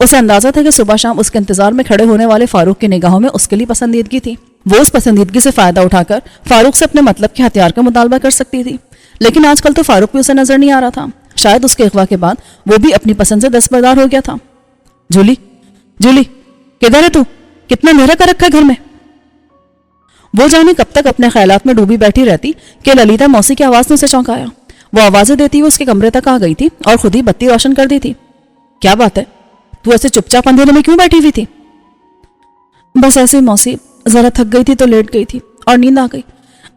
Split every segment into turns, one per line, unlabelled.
اسے اندازہ تھا کہ صبح شام اس کے انتظار میں کھڑے ہونے والے فاروق کی نگاہوں میں اس کے لیے پسندیدگی تھی. وہ اس پسندیدگی سے فائدہ اٹھا کر فاروق سے اپنے مطلب کے ہتھیار کا مطالبہ کر سکتی تھی. لیکن آج کل تو فاروق بھی اسے نظر نہیں آ رہا تھا. شاید اس کے اغوا کے بعد وہ بھی اپنی پسند سے دستبردار ہو گیا تھا. جولی جولی کدھر ہے تو؟ کتنا اندھیرا کر رکھا ہے گھر میں؟ وہ جانے کب تک اپنے خیالات میں ڈوبی بیٹھی رہتی کہ للیتا موسی کی آواز نے اسے چونکایا. وہ آوازیں دیتی ہوئی اس کے کمرے تک آ گئی تھی اور خود ہی بتی روشن کر دی تھی. کیا بات ہے، تو ایسے چپ چاپ اندھیرے میں کیوں بیٹھی ہوئی تھی؟ بس ایسے ہی موسی، ذرا تھک گئی تھی تو لیٹ گئی تھی اور نیند آ گئی.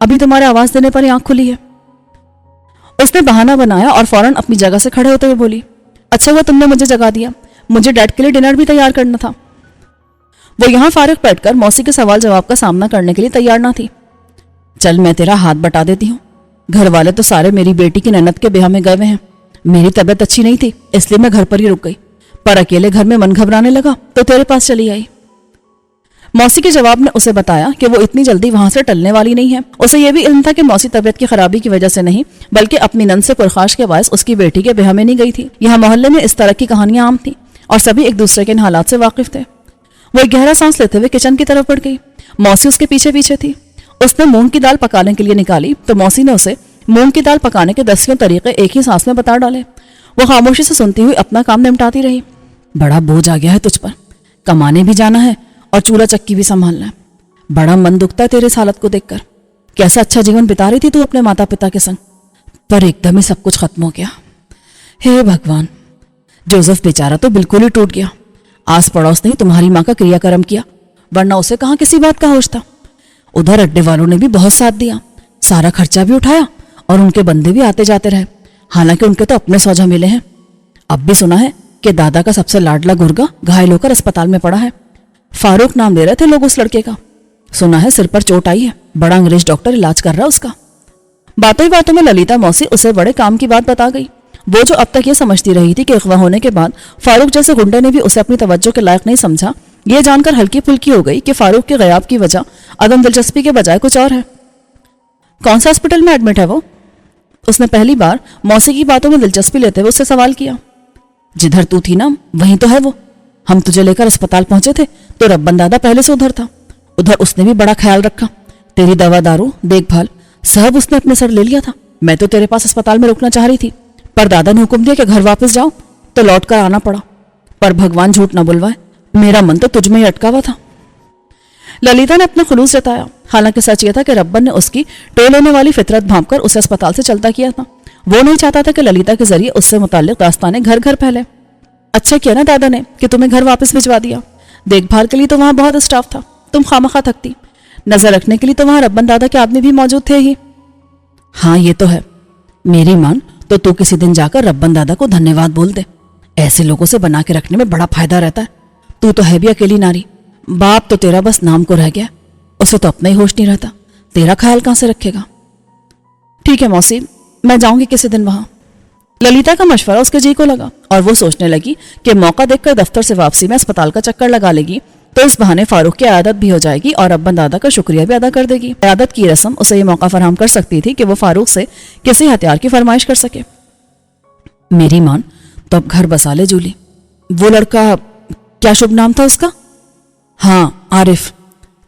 ابھی تمہارے آواز دینے پر ہی آنکھ کھلی ہے. اس نے بہانہ بنایا اور فوراً اپنی جگہ سے کھڑے ہوتے ہوئے بولی، اچھا ہوا تم نے مجھے جگا دیا، مجھے ڈیڈ کے لیے ڈنر بھی تیار کرنا تھا. وہ یہاں فارغ بیٹھ کر موسی کے سوال جواب کا سامنا کرنے کے لیے تیار نہ تھی. چل میں تیرا ہاتھ بٹا دیتی ہوں. گھر والے تو سارے میری بیٹی کی نند کے بیاہ میں گئے ہوئے ہیں. میری طبیعت اچھی نہیں تھی اس لیے میں گھر پر ہی رک گئی، پر اکیلے گھر میں من گھبرانے لگا تو تیرے پاس چلی آئی. موسی کے جواب نے اسے بتایا کہ وہ اتنی جلدی وہاں سے ٹلنے والی نہیں ہے. اسے یہ بھی علم تھا کہ موسی طبیعت کی خرابی کی وجہ سے نہیں بلکہ اپنی نند سے پرخاش کے باعث اس کی بیٹی کے بیاہ میں نہیں گئی تھی. یہاں محلے میں اس طرح کی کہانیاں عام تھیں اور سبھی ایک دوسرے کے ان حالات سے واقف تھے. وہ ایک گہرا سانس لیتے ہوئے کچن کی طرف بڑھ گئی. موسی اس کے پیچھے پیچھے تھی. اس نے مونگ کی دال پکانے کے لیے نکالی تو موسی نے اسے مونگ کی دال پکانے کے 10 طریقے ایک ہی سانس میں بتا ڈالے. وہ خاموشی سے سنتی ہوئی اپنا کام نمٹاتی رہی. بڑا بوجھ آ گیا ہے تجھ پر، کمانے بھی جانا ہے اور چولہا چکی بھی سنبھالنا ہے. بڑا من دکھتا ہے تیرے اس حالت کو دیکھ کر. کیسا اچھا جیون بتا رہی تھی تو اپنے ماتا پتا کے سنگ، پر ایک دم ہی سب کچھ ختم ہو گیا. ہے بھگوان، جوزف بیچارہ تو بالکل ہی ٹوٹ گیا. آس پڑوس نے تمہاری ماں کا کریا کرم کیا، ورنہ اسے کہاں کسی بات کا ہوش تھا. ادھر اڈے والوں نے بھی بہت ساتھ دیا، سارا خرچہ بھی اٹھایا اور ان کے بندے بھی آتے جاتے رہے. حالانکہ ان کے تو اپنے سوجا ملے ہیں. اب بھی سنا ہے کہ دادا کا سب سے لاڈلا گرگا گھائل ہو کر اسپتال میں پڑا ہے. فاروق نام دے رہے تھے لوگ اس لڑکے کا. سنا ہے سر پر چوٹ آئی ہے، بڑا انگریز ڈاکٹر علاج کر رہا اس کا. باتوں ہی باتوں میں للیتا موسی اسے بڑے کام کی بات بتا گئی. وہ جو اب تک یہ سمجھتی رہی تھی کہ اغوا ہونے کے بعد فاروق جیسے گنڈے نے بھی اسے اپنی توجہ کے لائق نہیں سمجھا، یہ جان کر ہلکی پھلکی ہو گئی کہ فاروق کے غیاب کی وجہ عدم دلچسپی کے بجائے کچھ اور ہے. کون سا ہاسپٹل میں ایڈمٹ ہے وہ؟ اس نے پہلی بار موسی کی باتوں میں دلچسپی لیتے ہوئے اس سے سوال کیا. جدھر تو تھی نا وہیں تو ہے وہ. ہم تجھے لے کر اسپتال پہنچے تھے تو ربن دادا پہلے سے ادھر تھا. ادھر اس نے بھی بڑا خیال رکھا، تیری دوا دارو دیکھ بھال سب اس نے اپنے سر لے لیا تھا. میں تو تیرے پاس اسپتال میں رکنا چاہ رہی تھی، پر دادا نے حکم دیا کہ گھر واپس جاؤ تو لوٹ کر آنا پڑا. پر بھگوان جھوٹ نہ بلوائے، میرا من تو تجھ میں ہی اٹکا ہوا تھا. للیتا نے اپنا خلوص جتایا. حالانکہ سچ یہ تھا کہ ربن نے اس کی ٹو لینے والی فطرت بھانپ کر اسے اسپتال سے چلتا کیا تھا. وہ نہیں چاہتا تھا کہ للیتا کے ذریعے اس سے متعلق داستانیں گھر گھر پھیلے. اچھا کیا نا دادا نے کہ تمہیں گھر واپس بھجوا دیا. دیکھ بھال کے لیے تو وہاں بہت اسٹاف تھا، تم خامخواہ تھکتی. نظر رکھنے کے لیے تو وہاں ربن دادا کے آدمی بھی موجود تھے ہی. ہاں یہ تو ہے. میری مان تو کسی دن جا کر ربن دادا کو دھنیہ واد بول دے. ایسے لوگوں سے بنا کے رکھنے میں بڑا فائدہ رہتا ہے. تو ہے بھی اکیلی ناری. باپ تو تیرا بس نام کو رہ گیا، اسے تو اپنا ہی ہوش نہیں رہتا. تیرا خیال کہاں سے رکھے گا؟ ٹھیک ہے موسی، میں جاؤں گی کسی دن وہاں. للیتا کا مشورہ اس کے جی کو لگا اور وہ سوچنے لگی کہ موقع دیکھ کر دفتر سے واپسی میں اسپتال کا چکر لگا لے گی تو اس بہانے فاروق کی عیادت بھی ہو جائے گی اور ربن دادا کا شکریہ بھی ادا کر دے گی. عیادت کی رسم اسے یہ موقع فراہم کر سکتی تھی کہ وہ فاروق سے کسی ہتھیار کی فرمائش کر سکے. میری مان تو اب گھر بسا لے جولی. وہ لڑکا کیا شبھ نام تھا اس کا؟ ہاں عارف.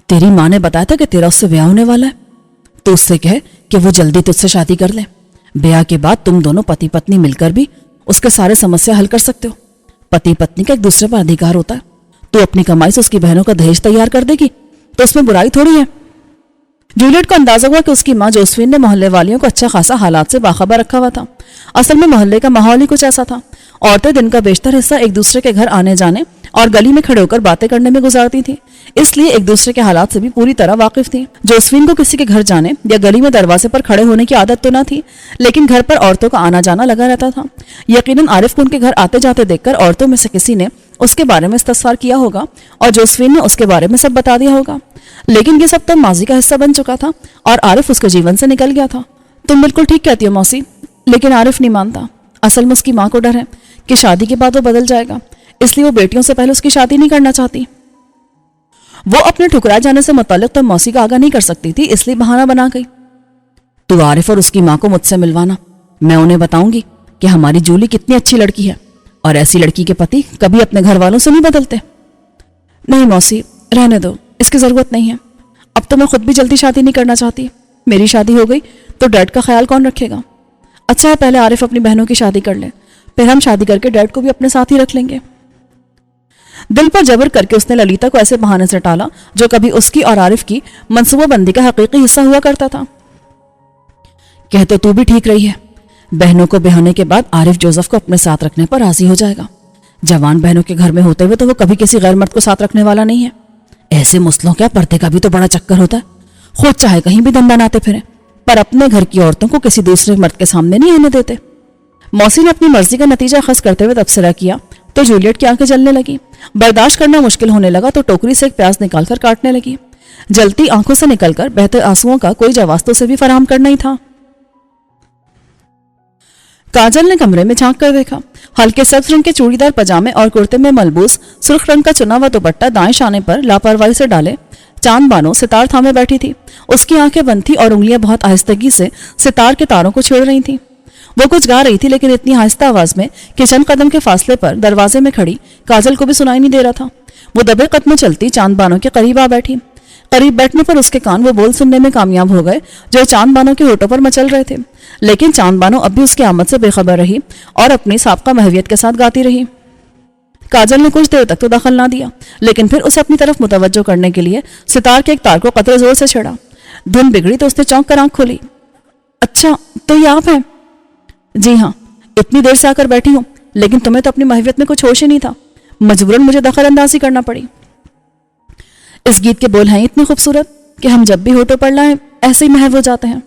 تیری ماں نے بتایا تھا کہ تیرا اس سے بیاہ ہونے والا ہے، تو اس سے کہے کہ وہ جلدی تجھ سے شادی کر لے. بیاہ کے بعد تم دونوں پتی پتنی مل کر بھی اس کے سارے سمسیا حل کر سکتے ہو. پتی پتنی کا ایک دوسرے پر ادھیکار ہوتا ہے. تو اپنی کمائی سے اس کی بہنوں کا دہیج تیار کر دے گی تو اس میں برائی تھوڑی ہے. جولیٹ کو اندازہ ہوا کہ اس کی ماں جوسفین نے محلے والیوں کو اچھا خاصا حالات سے باخبر رکھا ہوا تھا. اصل میں محلے کا ماحول ہی کچھ ایسا تھا. عورتیں دن کا بیشتر حصہ ایک دوسرے کے گھر آنے جانے اور گلی میں کھڑے ہو کر باتیں کرنے میں گزارتی تھی، اس لیے ایک دوسرے کے حالات سے بھی پوری طرح واقف تھی. جوسفین کو کسی کے گھر جانے یا گلی میں دروازے پر کھڑے ہونے کی عادت تو نہ تھی، لیکن گھر پر عورتوں کا آنا جانا لگا رہتا تھا. یقیناً عارف کو ان کے گھر آتے جاتے دیکھ کر عورتوں میں سے کسی نے اس کے بارے میں استفسار کیا ہوگا اور جوسفین نے اس کے بارے میں سب بتا دیا ہوگا. لیکن یہ سب تو ماضی کا حصہ بن چکا تھا اور عارف اس کے جیون سے نکل گیا تھا. تم بالکل ٹھیک کہتی ہو موسی، لیکن عارف نہیں مانتا. اصل میں اس کی ماں کو ڈر ہے کہ شادی کے بعد وہ بدل جائے گا، اس لیے وہ بیٹیوں سے پہلے اس کی شادی نہیں کرنا چاہتی. وہ اپنے ٹھکرائے جانے سے متعلق تو موسی کا آگاہ نہیں کر سکتی تھی، اس لیے بہانہ بنا گئی. تو عارف اور اس کی ماں کو مجھ سے ملوانا، میں انہیں بتاؤں گی کہ ہماری جولی کتنی اچھی لڑکی ہے. اور ایسی لڑکی کے پتی کبھی اپنے گھر والوں سے نہیں بدلتے. نہیں موسی, رہنے دو, اس کی ضرورت نہیں ہے. اب تو میں خود بھی جلدی شادی نہیں کرنا چاہتی. میری شادی ہو گئی تو ڈیڈ کا خیال کون رکھے گا؟ اچھا ہے پہلے عارف اپنی بہنوں کی شادی کر لے, پھر ہم شادی کر کے ڈیڈ کو بھی اپنے ساتھ ہی رکھ لیں گے. دل پر جبر کر کے اس نے للیتا کو ایسے بہانے سے ٹالا جو کبھی اس کی اور عارف کی منصوبہ بندی کا حقیقی حصہ ہوا کرتا تھا. کہتے تو بھی ٹھیک رہی ہے, بہنوں کو بہانے کے بعد عارف جوزف کو اپنے ساتھ رکھنے پر راضی ہو جائے گا. جوان بہنوں کے گھر میں ہوتے ہوئے تو وہ کبھی کسی غیر مرد کو ساتھ رکھنے والا نہیں ہے. ایسے مسلوں کیا پردے کا بھی تو بڑا چکر ہوتا ہے. خود چاہے کہیں بھی دم بناتے پھریں, پر اپنے گھر کی عورتوں کو کسی دوسرے مرد کے سامنے نہیں آنے دیتے. موسی نے اپنی مرضی کا نتیجہ اخذ کرتے ہوئے تبصرہ کیا تو جولیٹ کی آنکھیں جلنے لگی. برداشت کرنا مشکل ہونے لگا تو ٹوکری سے ایک پیاز نکال کر کاٹنے لگی. جلتی آنکھوں سے نکل کر بہتے آنسوؤں کا کوئی جواز تو اسے بھی فراہم کرنا ہی تھا. کاجل نے کمرے میں جھانک کر دیکھا. ہلکے سبز رنگ کے چوڑی دار پجامے اور کرتے میں ملبوس سرخ رنگ کا چنا ہوا دوپٹہ دائیں شانے پر لاپرواہی سے ڈالے چاند بانو ستار تھامے بیٹھی تھی. اس کی آنکھیں بند تھی اور انگلیاں بہت آہستگی سے ستار کے تاروں کو چھیڑ رہی تھیں. وہ کچھ گا رہی تھی لیکن اتنی آہستہ آواز میں کہ چند قدم کے فاصلے پر دروازے میں کھڑی کاجل کو بھی سنائی نہیں دے رہا تھا. وہ دبے قدموں چلتی چاند بانو کے قریب آ بیٹھی. قریب بیٹھنے پر اس کے کان وہ بول سننے میں کامیاب ہو گئے جو چاند بانو کے ہونٹوں پر مچل رہے تھے. لیکن چاند بانو اب بھی اس کی آمد سے بے خبر رہی اور اپنی سابقہ محویت کے ساتھ گاتی رہی. کاجل نے کچھ دیر تک تو دخل نہ دیا لیکن پھر اسے اپنی طرف متوجہ کرنے کے لیے ستار کے ایک تار کو قطرے زور سے چھڑا. دھن بگڑی تو اس نے چونک کر آنکھ کھولی. اچھا تو یہ آپ ہیں؟ جی ہاں, اتنی دیر سے آ کر بیٹھی ہوں لیکن تمہیں تو اپنی محویت میں کچھ ہوش ہی نہیں تھا. مجبوراً مجھے دخل اندازی کرنا پڑی. اس گیت کے بول ہیں اتنے خوبصورت کہ ہم جب بھی ہونٹوں پر لائیں ایسے ہی محو ہو جاتے ہیں.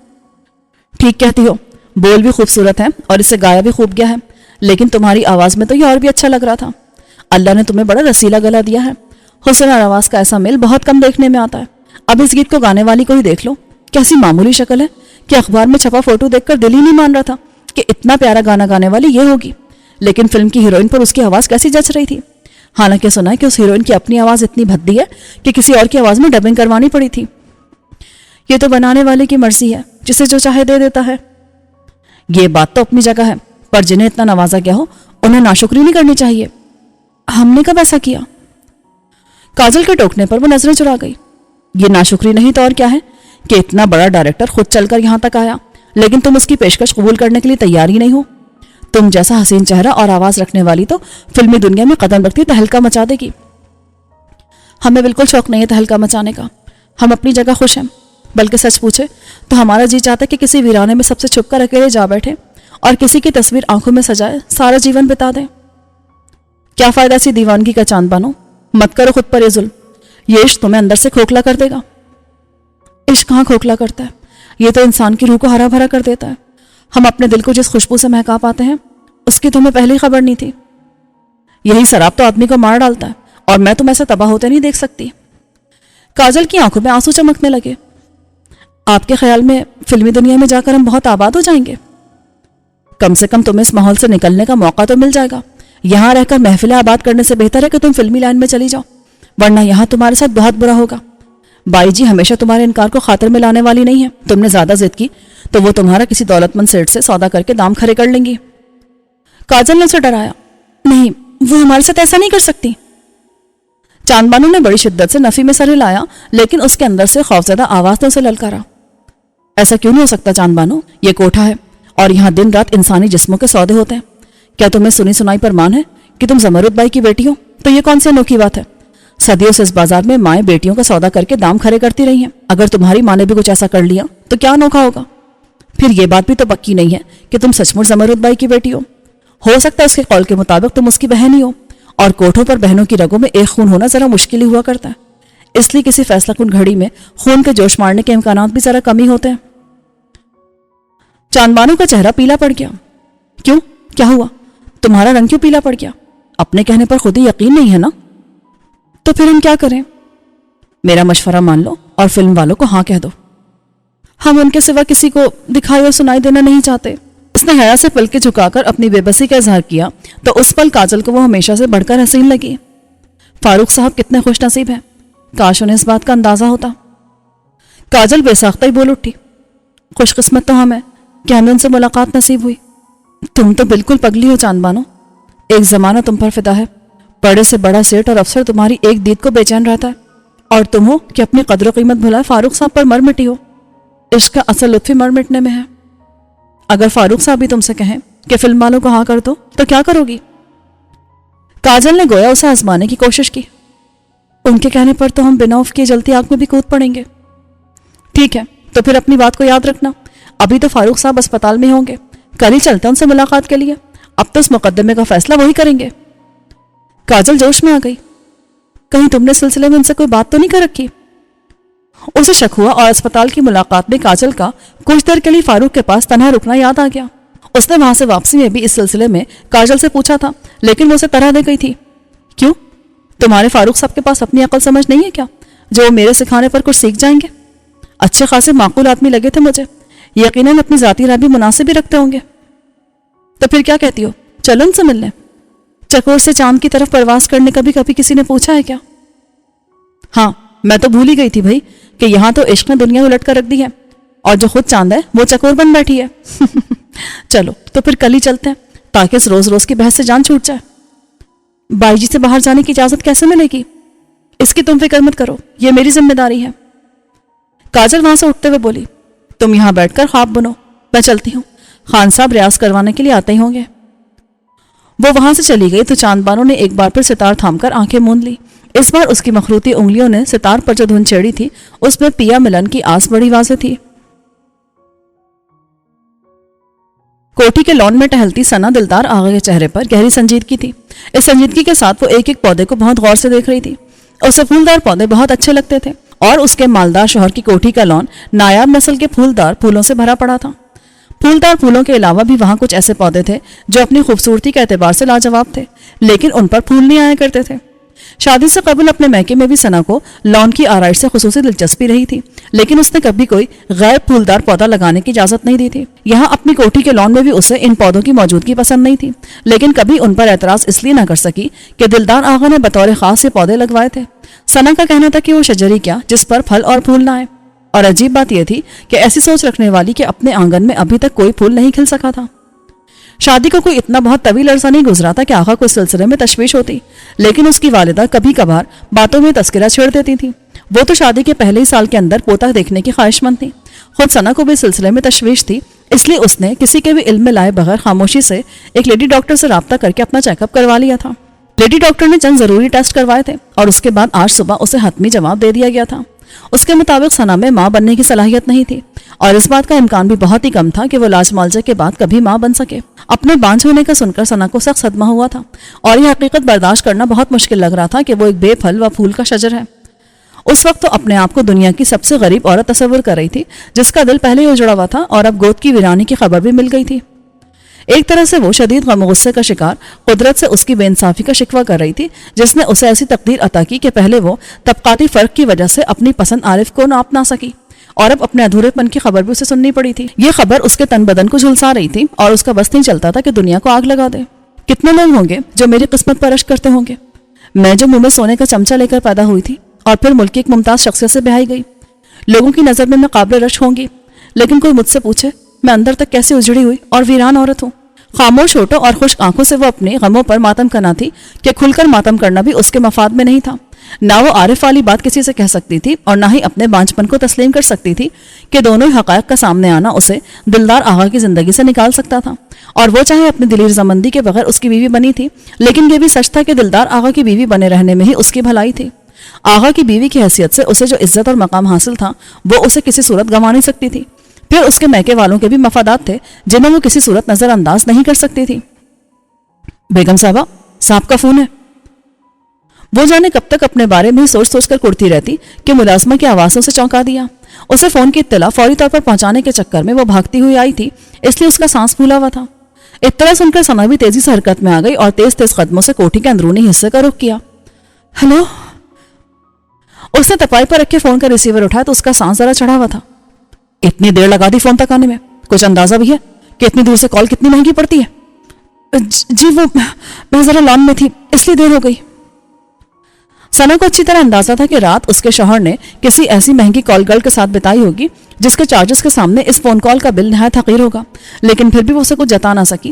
ٹھیک کہتی ہو, بول بھی خوبصورت ہیں اور اسے گایا بھی خوب گیا ہے, لیکن تمہاری آواز میں تو یہ اور بھی اچھا لگ رہا تھا. اللہ نے تمہیں بڑا رسیلا گلا دیا ہے. حسن اور آواز کا ایسا میل بہت کم دیکھنے میں آتا ہے. اب اس گیت کو گانے والی کو ہی دیکھ لو, کیسی معمولی شکل ہے کہ اخبار میں چھپا فوٹو دیکھ کر دل ہی نہیں مان رہا تھا کہ اتنا پیارا گانا گانے والی یہ ہوگی. لیکن فلم کی ہیروئن پر اس کی آواز کیسی جچ رہی تھی. حالانکہ سنا ہے کہ اس ہیروئن کی اپنی آواز اتنی بھدی ہے کہ کسی اور کی آواز میں ڈبنگ کروانی پڑی تھی. یہ تو بنانے والے کی مرضی ہے, جسے جو چاہے دے دیتا ہے. یہ بات تو اپنی جگہ ہے, پر جنہیں اتنا نوازا گیا ہو انہیں ناشکری نہیں کرنی چاہیے. ہم نے کب ایسا کیا؟ کاجل کے ٹوکنے پر وہ نظریں چرا گئی. یہ ناشکری نہیں تو اور کیا ہے کہ اتنا بڑا ڈائریکٹر خود چل کر یہاں تک آیا لیکن تم اس کی پیشکش قبول کرنے کے لیے تیار ہی نہیں ہو. تم جیسا حسین چہرہ اور آواز رکھنے والی تو فلمی دنیا میں قدم رکھتی تہلکہ مچا دے گی. ہمیں بالکل شوق نہیں ہے تہلکہ مچانے کا. ہم اپنی جگہ خوش ہیں. بلکہ سچ پوچھے تو ہمارا جی چاہتا ہے کہ کسی ویرانے میں سب سے چھپ کر اکیلے جا بیٹھے اور کسی کی تصویر آنکھوں میں سجائے سارا جیون بتا دیں. کیا فائدہ ایسی دیوانگی کا چاند بانو, مت کرو خود پر یہ ظلم. یہ عشق تمہیں اندر سے کھوکھلا کر دے گا. عشق کہاں کھوکھلا کرتا ہے, یہ تو انسان کی روح کو ہرا بھرا کر دیتا ہے. ہم اپنے دل کو جس خوشبو سے مہکا پاتے ہیں اس کی تمہیں پہلے ہی خبر نہیں تھی. یہی شراب تو آدمی کو مار ڈالتا ہے اور میں تم ایسے تباہ ہوتے نہیں دیکھ سکتی. کاجل کی آنکھوں میں آنسو چمکنے لگے. آپ کے خیال میں فلمی دنیا میں جا کر ہم بہت آباد ہو جائیں گے؟ کم سے کم تمہیں اس ماحول سے نکلنے کا موقع تو مل جائے گا. یہاں رہ کر محفلیں آباد کرنے سے بہتر ہے کہ تم فلمی لائن میں چلی جاؤ, ورنہ یہاں تمہارے ساتھ بہت برا ہوگا. بائی جی ہمیشہ تمہارے انکار کو خاطر میں لانے والی نہیں ہے. تم نے زیادہ ضد کی تو وہ تمہارا کسی دولت مند سیٹ سے سودا کر کے دام کھڑے کر لیں گی. کاجل نے اسے ڈرایا. نہیں, وہ ہمارے ساتھ ایسا نہیں کر سکتی. چاند بانو نے بڑی شدت سے نفی میں سر ہلایا لیکن اس کے اندر سے خوفزدہ آواز نے اسے للکارا. ایسا کیوں نہیں ہو سکتا چاند بانو, یہ کوٹھا ہے اور یہاں دن رات انسانی جسموں کے سودے ہوتے ہیں. کیا تمہیں سنی سنائی پر مان ہے کہ تم زمرد بائی کی بیٹی ہو؟ تو یہ کون سی انوکھی بات ہے. صدیوں سے اس بازار میں مائیں بیٹیوں کا سودا کر کے دام کھڑے کرتی رہی ہیں. اگر تمہاری ماں نے بھی کچھ ایسا کر لیا تو کیا انوکھا ہوگا. پھر یہ بات بھی تو پکی نہیں ہے کہ تم سچ مچ زمرد بائی کی بیٹی ہو سکتا ہے اس کے قول کے مطابق تم اس کی بہن ہی ہو, اور کوٹھوں پر بہنوں کی رگوں میں ایک خون ہونا ذرا مشکل ہی ہوا کرتا ہے. اس لیے کسی فیصلہ کن گھڑی میں خون کے جوش مارنے کے امکانات بھی ذرا کم ہی ہوتے ہیں. چاند بانو کا چہرہ پیلا پڑ گیا. کیوں, کیا ہوا؟ تمہارا رنگ کیوں پیلا پڑ گیا؟ اپنے کہنے پر خود ہی یقین نہیں ہے نا. تو پھر ہم کیا کریں؟ میرا مشورہ مان لو اور فلم والوں کو ہاں کہہ دو. ہم ان کے سوا کسی کو دکھائی اور سنائی دینا نہیں چاہتے. اس نے حیا سے پلکیں جھکا کر اپنی بے بسی کا اظہار کیا تو اس پل کاجل کو وہ ہمیشہ سے بڑھ کر حسین لگی. فاروق صاحب کتنے خوش نصیب ہیں, کاش انہیں اس بات کا اندازہ ہوتا. کاجل بے ساختہ ہی بول اٹھی. خوش قسمت تو ہم ہیں کہ ہمیں ان سے ملاقات نصیب ہوئی. تم تو بالکل پگلی ہو چاند بانو. ایک زمانہ تم پر فدا ہے، بڑے سے بڑا سیٹ اور افسر تمہاری ایک دید کو بے چین رہتا ہے، اور تم ہو کہ اپنی قدر و قیمت بھلائے فاروق صاحب پر مر مٹی ہو۔ عشق کا اصل لطف مر مٹنے میں ہے۔ اگر فاروق صاحب بھی تم سے کہیں کہ فلم والوں کو ہاں کر دو تو کیا کرو گی؟ کاجل نے گویا اسے آزمانے کی کوشش کی۔ ان کے کہنے پر تو ہم بنا اف کیے جلتی آگ میں بھی کود پڑیں گے۔ ٹھیک ہے، تو پھر اپنی بات کو یاد رکھنا، ابھی تو فاروق صاحب اسپتال میں ہوں گے، کل ہی چلتے ہیں ان سے ملاقات کے لیے، اب تو اس مقدمے کا فیصلہ وہی کریں گے۔ کاجل جوش میں آ گئی۔ کہیں تم نے سلسلے میں ان سے کوئی بات تو نہیں کر رکھی؟ اسے شک ہوا اور اسپتال کی ملاقات میں کاجل کا کچھ دیر کے لیے فاروق کے پاس تنہا رکنا یاد آ گیا۔ اس نے وہاں سے واپسی میں بھی اس سلسلے میں کاجل سے پوچھا تھا، لیکن وہ اسے طرح دے گئی تھی۔ کیوں؟ تمہارے فاروق صاحب کے پاس اپنی عقل سمجھ نہیں ہے کیا، جو وہ میرے سکھانے پر کچھ سیکھ جائیں گے؟ اچھے خاصے معقول آدمی لگے تھے مجھے، یقیناً اپنی ذاتی رائے بھی مناسب ہی رکھتے ہوں گے۔ تو پھر کیا کہتی ہو، چلو ان سے ملنے؟ چکور سے چاند کی طرف پرواز کرنے کا بھی کبھی کسی نے پوچھا ہے کیا؟ ہاں، میں تو بھول ہی گئی تھی بھائی کہ یہاں تو عشق نے دنیا الٹ کر رکھ دی ہے، اور جو خود چاند ہے وہ چکور بن بیٹھی ہے۔ چلو تو پھر کل ہی چلتے ہیں، تاکہ اس روز روز کی بحث سے جان چھوٹ جائے۔ بائی جی سے باہر جانے کی اجازت کیسے ملے گی؟ اس کی تم فکر مت کرو، یہ میری ذمہ داری ہے۔ کاجل وہاں سے اٹھتے ہوئے بولی، تم یہاں بیٹھ کر خواب بنو، میں چلتی ہوں، خان صاحب ریاض کروانے کے لیے آتے ہی ہوں گے۔ وہ وہاں سے چلی گئی تو چاند بانو نے ایک بار پھر ستار تھام کر آنکھیں موند لی۔ اس بار اس کی مخروطی انگلیوں نے ستار پر جو دھن چھیڑی تھی اس میں پیا ملن کی آس بڑی واضح تھی۔ کوٹھی کے لان میں ٹہلتی ثنا دلدار آغا کے چہرے پر گہری سنجیدگی تھی۔ اس سنجیدگی کے ساتھ وہ ایک ایک پودے کو بہت غور سے دیکھ رہی تھی۔ اسے پھولدار پودے بہت اچھے لگتے تھے، اور اس کے مالدار شوہر کی کوٹھی کا لان نایاب نسل کے پھولدار پھولوں سے بھرا پڑا تھا۔ پھولدار پھولوں کے علاوہ بھی وہاں کچھ ایسے پودے تھے جو اپنی خوبصورتی کے اعتبار سے لاجواب تھے، لیکن ان پر پھول نہیں آیا کرتے تھے۔ شادی سے قبل اپنے میکے میں بھی ثنا کو لان کی آرائش سے خصوصی دلچسپی رہی تھی، لیکن اس نے کبھی کوئی غیر پھولدار پودا لگانے کی اجازت نہیں دی تھی۔ یہاں اپنی کوٹھی کے لان میں بھی اسے ان پودوں کی موجودگی پسند نہیں تھی، لیکن کبھی ان پر اعتراض اس لیے نہ کر سکی کہ دلدار آغا نے بطور خاص یہ پودے لگوائے تھے۔ ثنا کا کہنا تھا کہ وہ شجری کیا جس پر پھل اور پھول نہ آئے، اور عجیب بات یہ تھی کہ ایسی سوچ رکھنے والی کہ اپنے آنگن میں ابھی تک کوئی پھول نہیں کھل سکا تھا۔ شادی کو کوئی اتنا بہت طویل عرصہ نہیں گزرا تھا کہ آغا کو اس سلسلے میں تشویش ہوتی، لیکن اس کی والدہ کبھی کبھار باتوں میں تذکرہ چھیڑ دیتی تھی۔ وہ تو شادی کے پہلے ہی سال کے اندر پوتا دیکھنے کی خواہش مند تھی۔ خود ثنا کو بھی اس سلسلے میں تشویش تھی، اس لیے اس نے کسی کے بھی علم میں لائے بغیر خاموشی سے ایک لیڈی ڈاکٹر سے رابطہ کر کے اپنا چیک اپ کروا لیا تھا۔ لیڈی ڈاکٹر نے چند ضروری ٹیسٹ کروائے تھے، اور اس کے بعد آج صبح اسے حتمی جواب دے دیا گیا تھا۔ اس کے مطابق ثنا میں ماں بننے کی صلاحیت نہیں تھی، اور اس بات کا امکان بھی بہت ہی کم تھا کہ وہ لاج معالجے کے بعد کبھی ماں بن سکے۔ اپنے بانجھ ہونے کا سن کر ثنا کو سخت صدمہ ہوا تھا، اور یہ حقیقت برداشت کرنا بہت مشکل لگ رہا تھا کہ وہ ایک بے پھل و پھول کا شجر ہے۔ اس وقت تو اپنے آپ کو دنیا کی سب سے غریب عورت تصور کر رہی تھی، جس کا دل پہلے ہی اجڑا ہوا تھا اور اب گود کی ویرانی کی خبر بھی مل گئی تھی۔ ایک طرح سے وہ شدید غم و غصے کا شکار قدرت سے اس کی بے انصافی کا شکوہ کر رہی تھی، جس نے اسے ایسی تقدیر عطا کی کہ پہلے وہ طبقاتی فرق کی وجہ سے اپنی پسند عارف کو ناپ نہ سکی، اور اب اپنے ادھورے پن کی خبر بھی اسے سننی پڑی تھی۔ یہ خبر اس کے تن بدن کو جھلسا رہی تھی، اور اس کا بس نہیں چلتا تھا کہ دنیا کو آگ لگا دے۔ کتنے لوگ ہوں گے جو میری قسمت پر اشک کرتے ہوں گے؟ میں جو منہ میں سونے کا چمچہ لے کر پیدا ہوئی تھی اور پھر ملک کی ایک ممتاز شخصیت سے بیاہی گئی، لوگوں کی نظر میں قابل رشک ہوں گی، لیکن کوئی مجھ سے پوچھے میں اندر تک کیسے اجڑی ہوئی اور ویران عورت ہوں۔ خاموش ہوٹوں اور خشک آنکھوں سے وہ اپنے غموں پر ماتم کرنا تھی کہ کھل کر ماتم کرنا بھی اس کے مفاد میں نہیں تھا۔ نہ وہ عارف والی بات کسی سے کہہ سکتی تھی، اور نہ ہی اپنے بانجھ پن کو تسلیم کر سکتی تھی کہ دونوں ہی حقائق کا سامنے آنا اسے دلدار آغا کی زندگی سے نکال سکتا تھا۔ اور وہ چاہے اپنی دلی رضامندی کے بغیر اس کی بیوی بنی تھی، لیکن یہ بھی سچ تھا کہ دلدار آغا کی بیوی بنے رہنے میں ہی اس کی بھلائی تھی۔ آغا کی بیوی کی حیثیت سے اسے جو عزت اور مقام حاصل تھا وہ اسے کسی صورت گنوا نہیں سکتی تھی۔ پھر اس کے میکے والوں کے بھی مفادات تھے جنہیں وہ کسی صورت نظر انداز نہیں کر سکتی تھی۔ بیگم صاحبہ، صاحب کا فون ہے۔ وہ جانے کب تک اپنے بارے میں ہی سوچ سوچ کر کڑتی رہتی کہ ملازمہ کی آوازوں سے چونکا دیا۔ اسے فون کی اطلاع فوری طور پر پہنچانے کے چکر میں وہ بھاگتی ہوئی آئی تھی، اس لیے اس کا سانس پھولا ہوا تھا۔ اطلاع سن کر ثنا بھی تیزی سے حرکت میں آ گئی اور تیز تیز قدموں سے کوٹھی کے اندرونی حصے کا رخ کیا۔ ہلو؟ اس نے تپائی پر رکھے فون کا ریسیور اٹھایا تو اس کا سانس ذرا چڑھا ہوا تھا۔ اتنی دیر لگا دی فون تک آنے میں، کچھ اندازہ بھی ہے کہ اتنی دور سے کال کتنی مہنگی پڑتی ہے؟ جی وہ میں ذرا لان میں تھی، اس لیے دیر ہو گئی۔ ثنا کو اچھی طرح اندازہ تھا کہ رات اس کے شوہر نے کسی ایسی مہنگی کال گرل کے ساتھ بتائی ہوگی جس کے چارجز کے سامنے اس فون کال کا بل نہایت حقیر ہوگا، لیکن پھر بھی وہ اسے کچھ جتا نہ سکی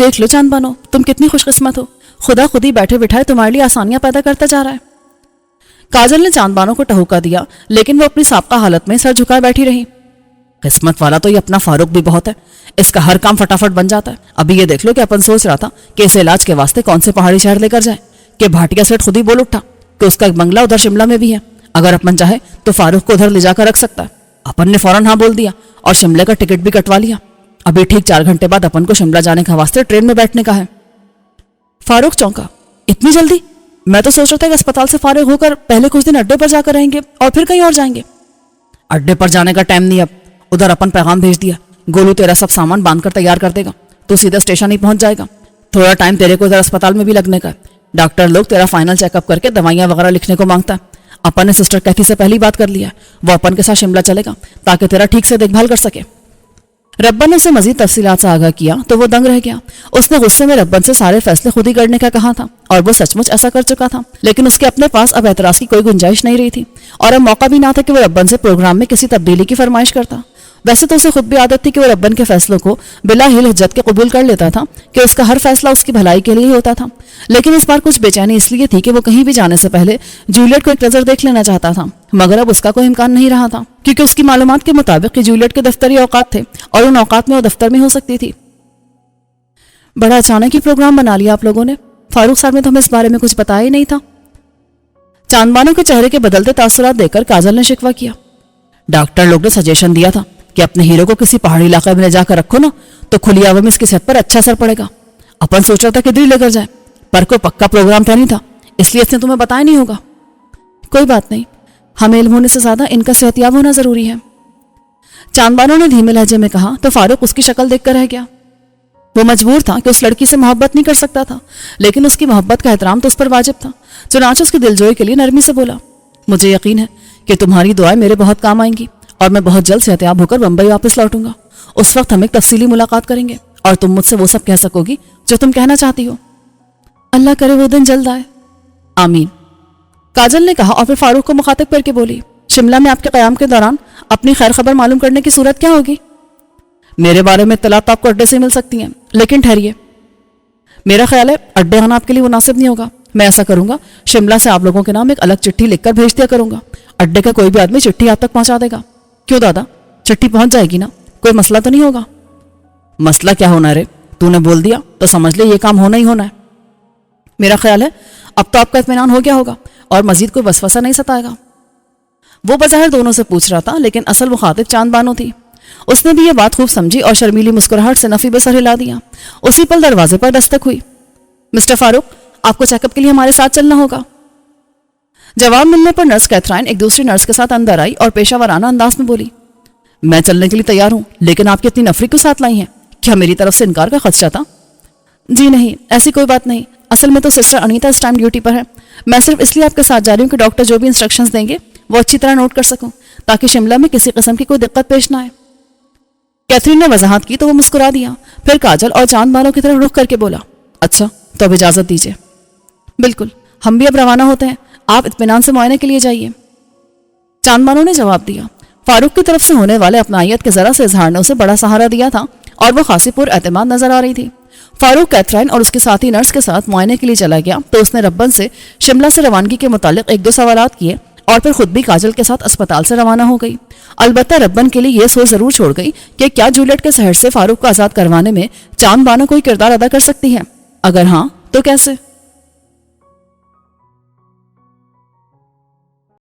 دیکھ لو چاند بانو، تم کتنی خوش قسمت ہو، خدا خود ہی بیٹھے بٹھائے تمہارے لیے آسانیاں پیدا کرتا جا رہا ہے۔ کاجل نے چاند بانو کو ٹہوکا دیا، لیکن وہ اپنی سابقہ حالت میں سر جھکائے بیٹھی رہی۔ قسمت والا تو یہ اپنا فاروق بھی بہت ہے، اس کا ہر کام فٹافٹ بن جاتا ہے۔ ابھی یہ دیکھ لو کہ اپن سوچ رہا تھا کہ اسے علاج کے واسطے کون سے پہاڑی شہر لے کر جائیں کہ بھاٹیا سیٹ خود ہی بول اٹھا کہ اس کا ایک بنگلہ ادھر شملہ میں بھی ہے، اگر اپن چاہے تو فاروق کو ادھر لے جا کر رکھ سکتا ہے۔ اپن نے فوراً ہاں بول دیا اور شملے کا ٹکٹ بھی کٹوا لیا۔ ابھی ٹھیک 4 گھنٹے بعد اپن کو شملہ جانے کا واسطے ٹرین میں بیٹھنے کا ہے۔ فاروق چونکا، اتنی جلدی؟ میں تو سوچ رہا تھا کہ اسپتال سے فارغ ہو کر پہلے کچھ دن اڈے پر جا کر رہیں گے اور پھر کہیں اور جائیں گے۔ اڈے پر جانے کا ٹائم نہیں، اب ادھر اپن پیغام بھیج دیا، گولو تیرا سب سامان باندھ کر تیار کر دے گا، تو سیدھا اسٹیشن ہی پہنچ جائے گا۔ تھوڑا ٹائم تیرے کو ادھر اسپتال میں بھی لگنے کا ہے، ڈاکٹر لوگ تیرا فائنل چیک اپ کر کے دوائیاں وغیرہ لکھنے کو مانگتا ہے۔ اپن نے سسٹر کیتھی سے پہلی بات کر لیا ہے، وہ اپن کے ساتھ شملہ چلے گا تاکہ تیرا ٹھیک سے دیکھ بھال کر سکے۔ ربن نے اسے مزید تفصیلات سے آگاہ کیا تو وہ دنگ رہ گیا۔ اس نے غصے میں ربن سے سارے فیصلے خود ہی کرنے کا کہا تھا اور وہ سچ مچ ایسا کر چکا تھا، لیکن اس کے اپنے پاس اب اعتراض کی کوئی گنجائش نہیں رہی تھی اور اب موقع بھی نہ تھا کہ وہ ربن سے پروگرام میں کسی تبدیلی کی فرمائش کرتا۔ ویسے تو اسے خود بھی عادت تھی کہ وہ ربن کے فیصلوں کو بلا ہل حجت کے قبول کر لیتا تھا کہ اس کا ہر فیصلہ اس کی بھلائی کے لیے ہی ہوتا تھا، لیکن اس بار کچھ بے چینی اس لیے تھی کہ وہ کہیں بھی جانے سے پہلے جولیٹ کو ایک نظر دیکھ لینا چاہتا تھا، مگر اب اس کا کوئی امکان نہیں رہا تھا کیونکہ اس کی معلومات کے مطابق کہ جولیٹ کے دفتری اوقات تھے اور ان اوقات میں وہ دفتر میں ہو سکتی تھی۔ بڑا اچانک ہی پروگرام بنا لیا آپ لوگوں نے، فاروق صاحب نے تو ہمیں اس بارے میں کچھ بتایا ہی نہیں تھا۔ چاند بانو کے چہرے کے بدلتے تاثرات دیکھ کر کاجل نے شکوہ کیا۔ ڈاکٹر لوگ نے سجیشن دیا تھا کہ اپنے ہیرو کو کسی پہاڑی علاقے میں لے جا کر رکھو نا تو کھلی ہوا میں اس کی صحت پر اچھا اثر پڑے گا۔ اپن سوچ رہا تھا کہ دل لے کر جائیں، پر کوئی پکا پروگرام تو نہیں تھا، اس لیے اس نے تمہیں بتایا نہیں ہوگا۔ کوئی بات نہیں، ہمیں علم ہونے سے زیادہ ان کا صحتیاب ہونا ضروری ہے، چاند بانو نے دھیمے لہجے میں کہا تو فاروق اس کی شکل دیکھ کر رہ گیا۔ وہ مجبور تھا کہ اس لڑکی سے محبت نہیں کر سکتا تھا، لیکن اس کی محبت کا احترام تو اس پر واجب تھا، چنانچہ اس کی دلجوئی کے لیے نرمی سے بولا، مجھے یقین ہے کہ تمہاری دعائیں میرے بہت کام آئیں گی اور میں بہت جلد صحتیاب ہو کر بمبئی واپس لوٹوں گا۔ اس وقت ہم ایک تفصیلی ملاقات کریں گے اور تم مجھ سے وہ سب کہہ سکو گی جو تم کہنا چاہتی ہو۔ اللہ کرے وہ دن جلد آئے، آمین، کاجل نے کہا اور پھر فاروق کو مخاطب کر کے بولی، شملہ میں آپ کے قیام کے دوران اپنی خیر خبر معلوم کرنے کی صورت کیا ہوگی؟ میرے بارے میں اطلاعات تو آپ کو اڈے سے مل سکتی ہیں، لیکن ٹھہریے، میرا خیال ہے اڈے آنا آپ کے لیے مناسب نہیں ہوگا۔ میں ایسا کروں گا، شملہ سے آپ لوگوں کے نام ایک الگ چٹھی لکھ کر بھیج دیا کروں گا، اڈے کا کوئی بھی آدمی چٹھی آپ تک پہنچا دے گا۔ کیوں دادا، چٹھی پہنچ جائے گی نا، کوئی مسئلہ تو نہیں ہوگا؟ مسئلہ کیا ہونا رے، تو نے بول دیا تو سمجھ لے یہ کام ہونا ہی ہونا ہے۔ میرا خیال ہے اب تو آپ کا اطمینان ہو گیا ہوگا اور مزید کوئی وسوسہ نہیں ستائے گا۔ وہ بظاہر دونوں سے پوچھ رہا تھا، لیکن اصل مخاطب چاند بانو تھی۔ اس نے بھی یہ بات خوب سمجھی اور شرمیلی مسکراہٹ سے نفی بسر ہلا دیا۔ اسی پل دروازے پر دستک ہوئی۔ مسٹر فاروق، آپ کو چیک اپ کے لیے ہمارے ساتھ چلنا ہوگا۔ جواب ملنے پر نرس کیتھرائن ایک دوسری نرس کے ساتھ اندر آئی اور پیشہ ورانہ انداز میں بولی، میں چلنے کے لیے تیار ہوں، لیکن آپ کی اتنی نفری کو ساتھ لائی ہیں، کیا میری طرف سے انکار کا خدشہ تھا؟ جی نہیں، ایسی کوئی بات نہیں، اصل میں تو سسٹر انیتا اس ٹائم ڈیوٹی پر ہے، میں صرف اس لیے آپ کے ساتھ جا رہی ہوں کہ ڈاکٹر جو بھی انسٹرکشنز دیں گے وہ اچھی طرح نوٹ کر سکوں تاکہ شملہ میں کسی قسم کی کوئی دقت پیش نہ آئے۔ کیتھرین نے وضاحت کی تو وہ مسکرا دیا، پھر کاجل اور چاند بانو کی طرف رخ کر کے بولا، اچھا تو اب اجازت دیجیے۔ بالکل، ہم بھی اب روانہ ہوتے ہیں، آپ اطمینان سے معائنے کے لیے جائیے، چاند بانو نے جواب دیا۔ فاروق کی طرف سے ہونے والے اپنائیت کے ذرا سے اظہار نے اسے بڑا سہارا دیا تھا اور وہ خاصی پر اعتماد نظر آ رہی تھی۔ فاروق کیتھرائن اور اس کے ساتھی نرس کے ساتھ معائنے کے لیے چلا گیا تو اس نے ربن سے شملہ سے روانگی کے متعلق 1-2 سوالات کیے اور پھر خود بھی کاجل کے ساتھ اسپتال سے روانہ ہو گئی۔ البتہ ربن کے لیے یہ سوچ ضرور چھوڑ گئی کہ کیا جولیٹ کے سحر سے فاروق کو آزاد کروانے میں چاند بانو کوئی کردار ادا کر سکتی ہے، اگر ہاں تو کیسے؟